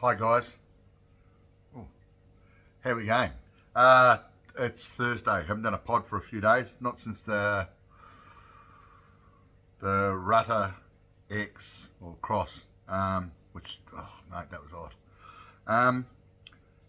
Hi guys. Ooh, how we going? It's Thursday. Haven't done a pod for a few days. Not since the Rudder X or Cross, which mate, that was odd.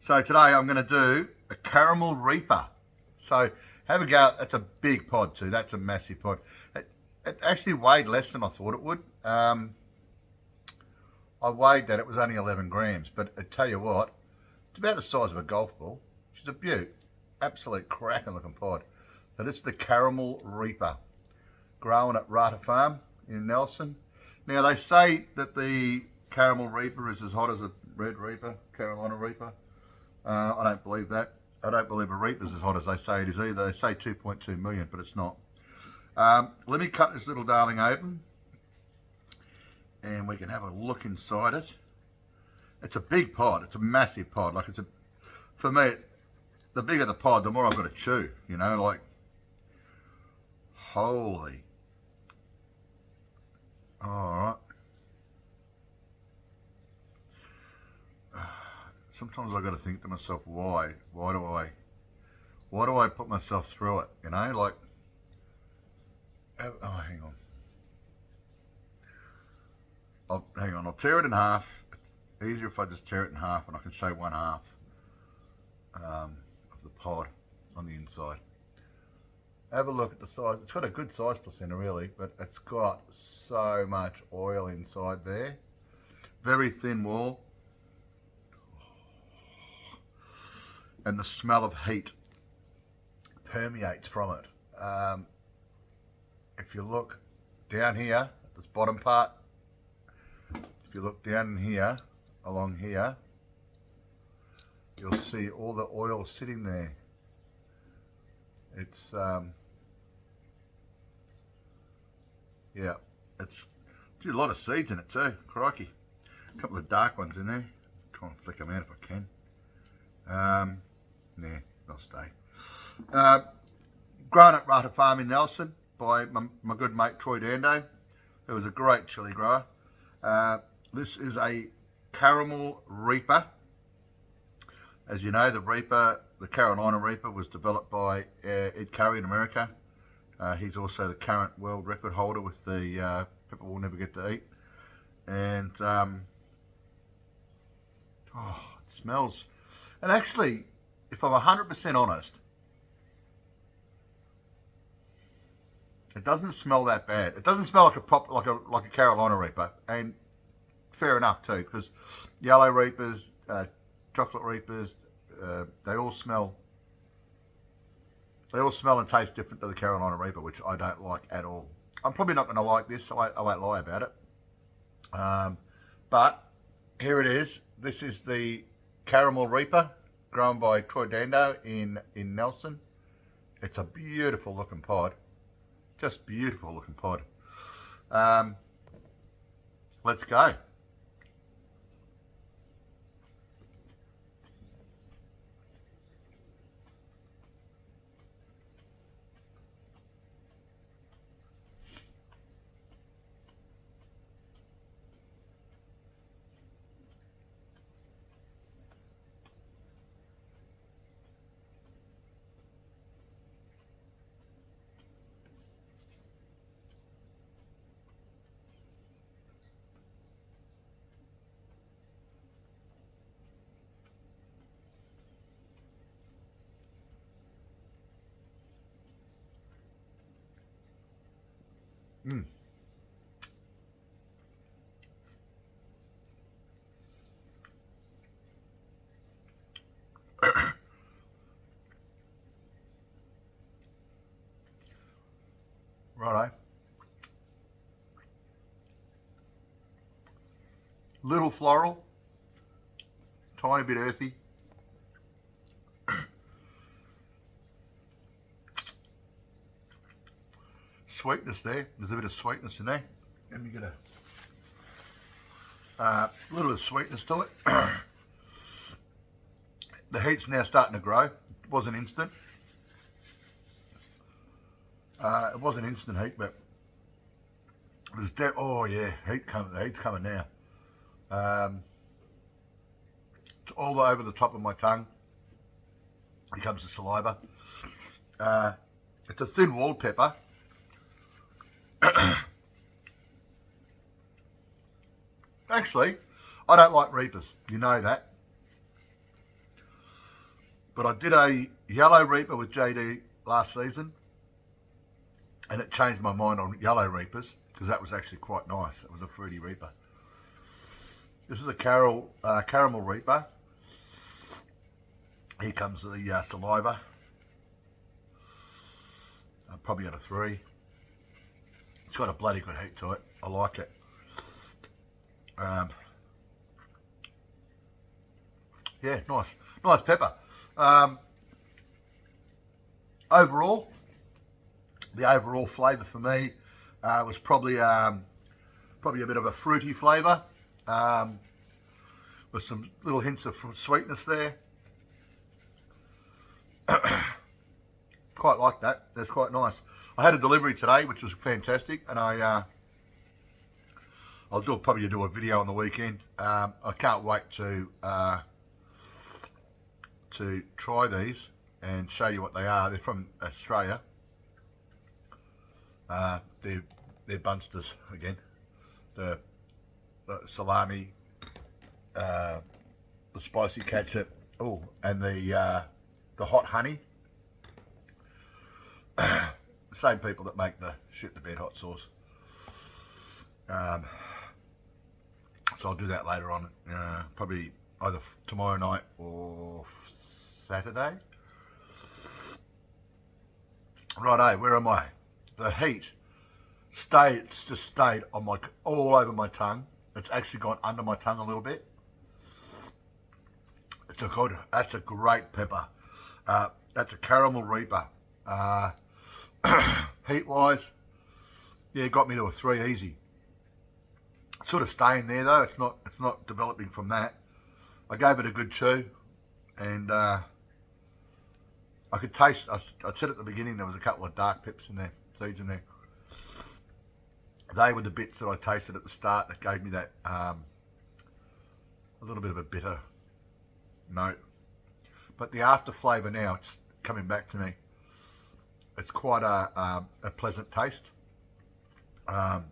So today I'm going to do a caramel reaper. So have a go. That's a big pod too. That's a massive pod. It actually weighed less than I thought it would. I weighed that, it was only 11 grams, but I tell you what, it's about the size of a golf ball. She's a beaut. Absolute cracking looking pod. So this is the Caramel Reaper, growing at Rata Farm in Nelson. Now they say that the Caramel Reaper is as hot as a Red Reaper, Carolina Reaper. I don't believe that. I don't believe a Reaper's as hot as they say it is either. They say 2.2 million, but it's not. Let me cut this little darling open, and we can have a look inside it. It's a big pod. It's a massive pod. Like for me, the bigger the pod, the more I've got to chew. You know, like holy. All right. Sometimes I got to think to myself, why? Why do I put myself through it? You know, like. Oh, hang on. Hang on, I'll tear it in half. It's easier if I just tear it in half and I can show one half of the pod on the inside. Have a look at the size. It's got a good size placenta really, but it's got so much oil inside there. Very thin wall. And the smell of heat permeates from it. If you look down here, at this bottom part, if you look down here, along here, you'll see all the oil sitting there. It's, yeah, it's a lot of seeds in it too, crikey. A couple of dark ones in there. Try and flick them out if I can. Nah, they'll stay. Grown at Rata Farm in Nelson by my good mate Troy Dando, who was a great chili grower. This is a Caramel Reaper. As you know, the Carolina Reaper was developed by Ed Curry in America. He's also the current world record holder with the People Will Never Get to Eat. And it smells. And actually, if I'm 100% honest, it doesn't smell that bad. It doesn't smell like a Carolina Reaper, and fair enough too, because yellow Reapers, chocolate Reapers, they all smell and taste different to the Carolina Reaper, which I don't like at all. I'm probably not going to like this, so I won't lie about it. But here it is. This is the Caramel Reaper, grown by Troy Dando in Nelson. It's a beautiful looking pod. Just beautiful looking pod. Let's go. Mm. Righto. Little floral, tiny bit earthy. Sweetness there. There's a bit of sweetness in there. Let me get a little bit of sweetness to it. The heat's now starting to grow. It wasn't instant. It wasn't instant heat, but there's oh yeah, the heat's coming now. It's all over the top of my tongue. Here comes the saliva. It's a thin walled pepper. Actually, I don't like Reapers. You know that. But I did a yellow Reaper with JD last season. And it changed my mind on yellow Reapers because that was actually quite nice. It was a fruity Reaper. This is a caramel Reaper. Here comes the saliva. Probably at a 3. It's got a bloody good heat to it. I like it. Yeah, nice pepper. Overall, the overall flavour for me was probably a bit of a fruity flavour, with some little hints of sweetness there. Quite like that. That's quite nice. I had a delivery today, which was fantastic, and I'll probably do a video on the weekend. I can't wait to try these and show you what they are. They're from Australia. They're Bunsters again. The salami, the spicy ketchup, and the hot honey. Same people that make the shit to bed hot sauce. So I'll do that later on, probably either tomorrow night or Saturday. Righto, where am I? The heat it's just stayed on all over my tongue. It's actually gone under my tongue a little bit. That's a great pepper. That's a caramel Reaper. Heat wise, yeah, it got me to a 3 easy. It's sort of staying there though. It's not developing from that. I gave it a good chew, and I could taste. I said at the beginning there was a couple of dark pips in there, seeds in there. They were the bits that I tasted at the start that gave me that a little bit of a bitter note. But the after flavour now, it's coming back to me. It's quite a pleasant taste. Yeah,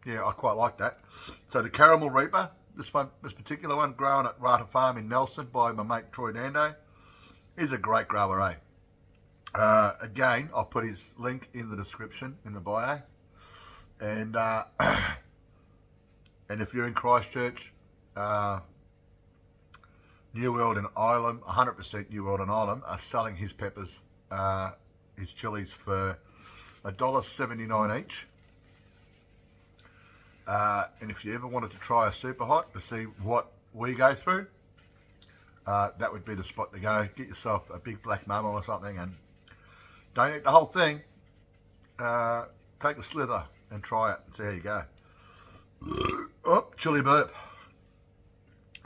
I quite like that. So the Caramel Reaper, this particular one, grown at Rata Farm in Nelson by my mate Troy Dando, is a great grower, eh? Again, I'll put his link in the description, in the bio. And and if you're in Christchurch, New World and Ireland, 100% New World and Ireland, are selling his peppers, his chilies for $1.79 each. And if you ever wanted to try a super hot to see what we go through, that would be the spot to go. Get yourself a big black mama or something, and don't eat the whole thing. Take a slither and try it and see how you go. Oh, chili burp.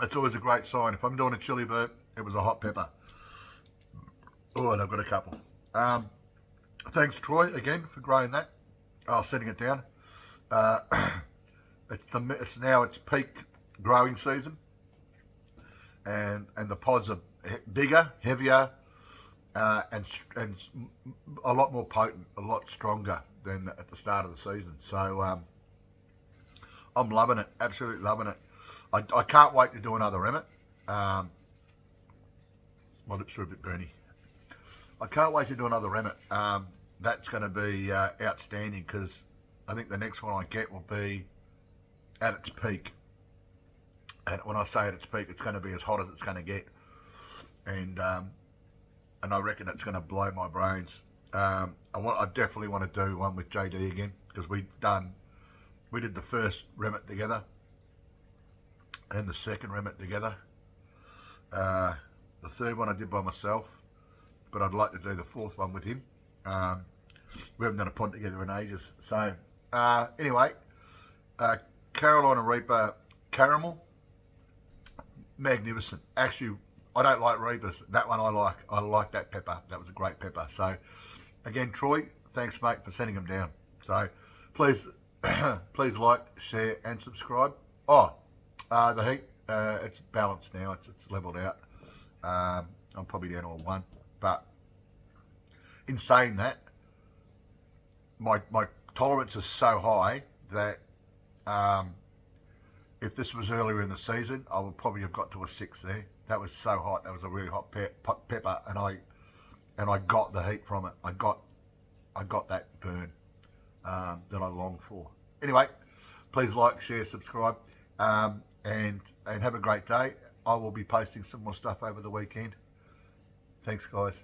That's always a great sign. If I'm doing a chili burp, it was a hot pepper. Oh, and I've got a couple. Thanks, Troy, again, for growing that. Setting it down. It's now its peak growing season, and the pods are bigger, heavier, and a lot more potent, a lot stronger than at the start of the season. So I'm loving it, absolutely loving it. I can't wait to do another remit. My lips are a bit burny. I can't wait to do another remit. That's going to be outstanding, because I think the next one I get will be at its peak. And when I say at its peak, it's going to be as hot as it's going to get. And I reckon it's going to blow my brains. I definitely want to do one with JD again, because we did the first remit together and the second remit together. The third one I did by myself, but I'd like to do the fourth one with him. We haven't done a pod together in ages. So anyway, Carolina Reaper Caramel, magnificent. Actually, I don't like Reapers. That one I like. I like that pepper. That was a great pepper. So again, Troy, thanks mate for sending them down. So please, please like, share and subscribe. Oh, The heat, it's balanced now. It's leveled out. I'm probably down to a 1. But in saying that, my tolerance is so high that if this was earlier in the season, I would probably have got to a 6 there. That was so hot. That was a really hot pepper, and I got the heat from it. I got that burn that I long for. Anyway, please like, share, subscribe, and have a great day. I will be posting some more stuff over the weekend. Thanks, guys.